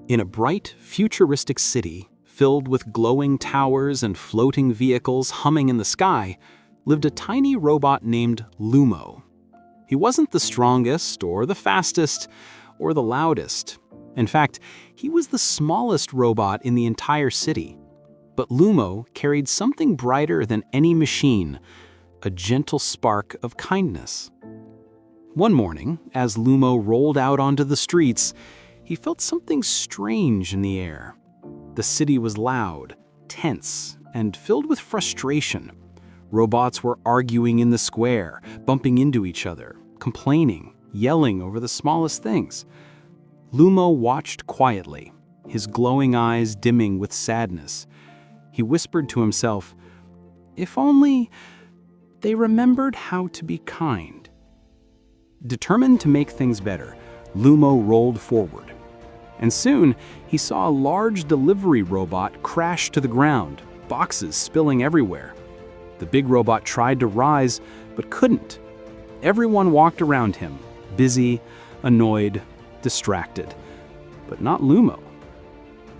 In a bright, futuristic city, filled with glowing towers and floating vehicles humming in the sky, lived a tiny robot named Lumo. He wasn't the strongest, or the fastest, or the loudest. In fact, he was the smallest robot in the entire city. But Lumo carried something brighter than any machine, a gentle spark of kindness. One morning, as Lumo rolled out onto the streets, he felt something strange in the air. The city was loud, tense, and filled with frustration. Robots were arguing in the square, bumping into each other, complaining, yelling over the smallest things. Lumo watched quietly, his glowing eyes dimming with sadness. He whispered to himself, "If only they remembered how to be kind." Determined to make things better, Lumo rolled forward. And soon, he saw a large delivery robot crash to the ground, boxes spilling everywhere. The big robot tried to rise, but couldn't. Everyone walked around him, busy, annoyed, distracted. But not Lumo.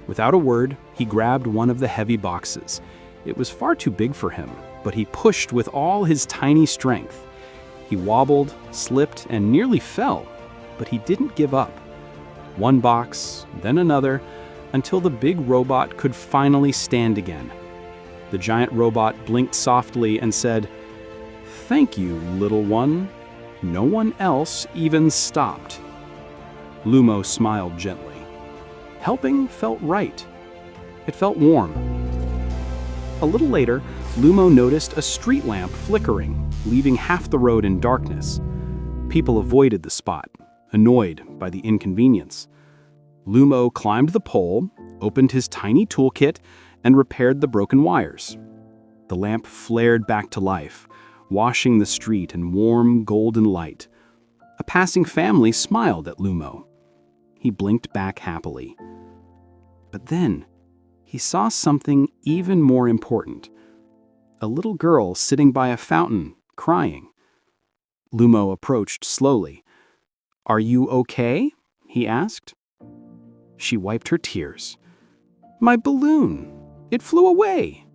Without a word, he grabbed one of the heavy boxes. It was far too big for him, but he pushed with all his tiny strength. He wobbled, slipped, and nearly fell, but he didn't give up. One box, then another, until the big robot could finally stand again. The giant robot blinked softly and said, "Thank you, little one." No one else even stopped. Lumo smiled gently. Helping felt right. It felt warm. A little later, Lumo noticed a street lamp flickering, leaving half the road in darkness. People avoided the spot, annoyed by the inconvenience. Lumo climbed the pole, opened his tiny toolkit, and repaired the broken wires. The lamp flared back to life, washing the street in warm, golden light. A passing family smiled at Lumo. He blinked back happily. But then, he saw something even more important. A little girl sitting by a fountain, crying. Lumo approached slowly. "Are you okay?" he asked. She wiped her tears. "My balloon! It flew away!"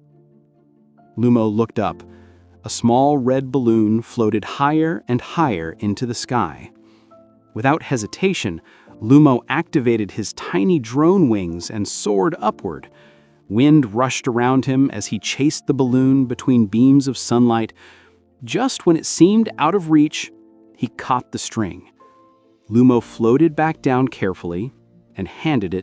Lumo looked up. A small red balloon floated higher and higher into the sky. Without hesitation, Lumo activated his tiny drone wings and soared upward. Wind rushed around him as he chased the balloon between beams of sunlight. Just when it seemed out of reach, he caught the string. Lumo floated back down carefully and handed it